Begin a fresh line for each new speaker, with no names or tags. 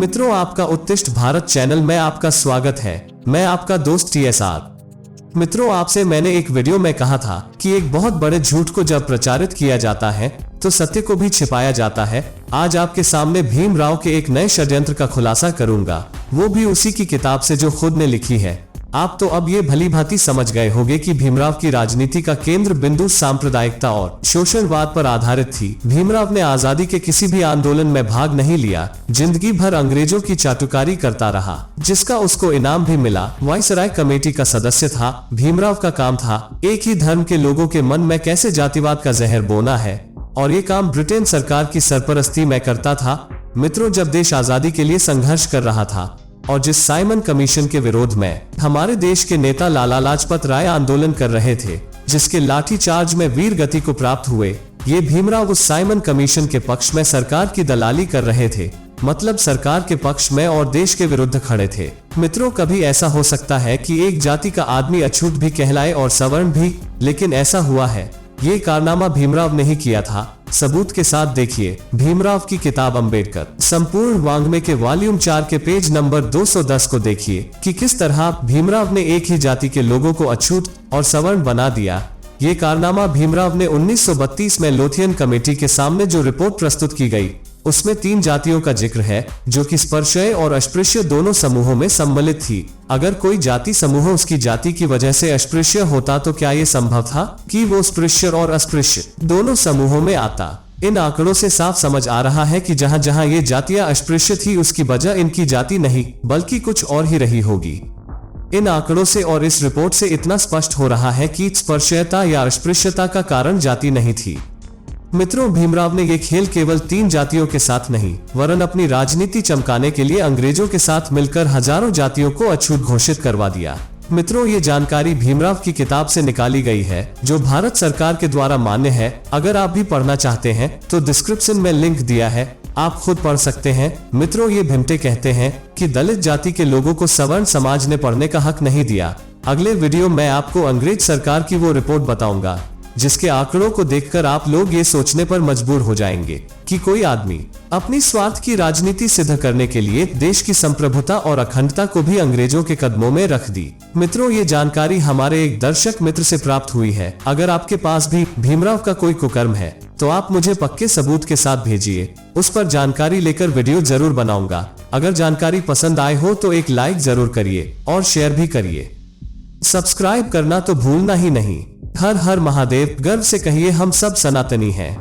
मित्रों, आपका उत्तिष्ठ भारत चैनल में आपका स्वागत है। मैं आपका दोस्त TSR। मित्रों, आपसे मैंने एक वीडियो में कहा था कि एक बहुत बड़े झूठ को जब प्रचारित किया जाता है तो सत्य को भी छिपाया जाता है। आज आपके सामने भीमराव के एक नए षड्यंत्र का खुलासा करूंगा, वो भी उसी की किताब से जो खुद ने लिखी है। आप तो अब ये भली भांति समझ गए होंगे कि भीमराव की राजनीति का केंद्र बिंदु सांप्रदायिकता और शोषणवाद पर आधारित थी। भीमराव ने आजादी के किसी भी आंदोलन में भाग नहीं लिया, जिंदगी भर अंग्रेजों की चाटुकारी करता रहा, जिसका उसको इनाम भी मिला। वाइसराय कमेटी का सदस्य था। भीमराव का काम था एक ही धर्म के लोगों के मन में कैसे जातिवाद का जहर बोना है, और ये काम ब्रिटेन सरकार की सरपरस्ती में करता था। मित्रों, जब देश आजादी के लिए संघर्ष कर रहा था और जिस साइमन कमीशन के विरोध में हमारे देश के नेता लाला लाजपत राय आंदोलन कर रहे थे, जिसके लाठी चार्ज में वीर गति को प्राप्त हुए, ये भीमराव उस साइमन कमीशन के पक्ष में सरकार की दलाली कर रहे थे। मतलब सरकार के पक्ष में और देश के विरुद्ध खड़े थे। मित्रों, कभी ऐसा हो सकता है कि एक जाति का आदमी अछूत भी कहलाए और सवर्ण भी, लेकिन ऐसा हुआ है। ये कारनामा भीमराव ने ही किया था। सबूत के साथ देखिए भीमराव की किताब अंबेडकर संपूर्ण वाङ्मय के वॉल्यूम 4 के पेज नंबर 210 को देखिए कि किस तरह भीमराव ने एक ही जाति के लोगों को अछूत और सवर्ण बना दिया। ये कारनामा भीमराव ने 1932 में लोथियन कमेटी के सामने जो रिपोर्ट प्रस्तुत की गई, उसमें 3 जातियों का जिक्र है, जो कि स्पर्शय और अस्पृश्य दोनों समूहों में सम्मिलित थी। अगर कोई जाति समूह उसकी जाति की वजह से अस्पृश्य होता तो क्या ये संभव था कि वो स्पृश्य और अस्पृश्य दोनों समूहों में आता? इन आंकड़ों से साफ समझ आ रहा है कि जहां जहां ये जातियां अस्पृश्य थी, उसकी वजह इनकी जाति नहीं बल्कि कुछ और ही रही होगी। इन आंकड़ों से और इस रिपोर्ट से इतना स्पष्ट हो रहा है कि स्पर्शयता या अस्पृश्यता का कारण जाति नहीं थी। मित्रों, भीमराव ने ये खेल केवल 3 जातियों के साथ नहीं, वरन अपनी राजनीति चमकाने के लिए अंग्रेजों के साथ मिलकर हजारों जातियों को अछूत घोषित करवा दिया। मित्रों, ये जानकारी भीमराव की किताब से निकाली गई है, जो भारत सरकार के द्वारा मान्य है। अगर आप भी पढ़ना चाहते हैं तो डिस्क्रिप्शन में लिंक दिया है, आप खुद पढ़ सकते हैं। मित्रों, ये भिमटे कहते हैं कि दलित जाति के लोगों को सवर्ण समाज ने पढ़ने का हक नहीं दिया। अगले वीडियो में आपको अंग्रेज सरकार की वो रिपोर्ट बताऊंगा, जिसके आंकड़ों को देखकर आप लोग ये सोचने पर मजबूर हो जाएंगे कि कोई आदमी अपनी स्वार्थ की राजनीति सिद्ध करने के लिए देश की संप्रभुता और अखंडता को भी अंग्रेजों के कदमों में रख दी। मित्रों, ये जानकारी हमारे एक दर्शक मित्र से प्राप्त हुई है। अगर आपके पास भी भीमराव का कोई कुकर्म है तो आप मुझे पक्के सबूत के साथ भेजिए। उस पर जानकारी लेकर वीडियो जरूर बनाऊंगा। अगर जानकारी पसंद आए हो तो एक लाइक जरूर करिए और शेयर भी करिए। सब्सक्राइब करना तो भूलना ही नहीं। हर हर महादेव। गर्व से कहिए, हम सब सनातनी हैं।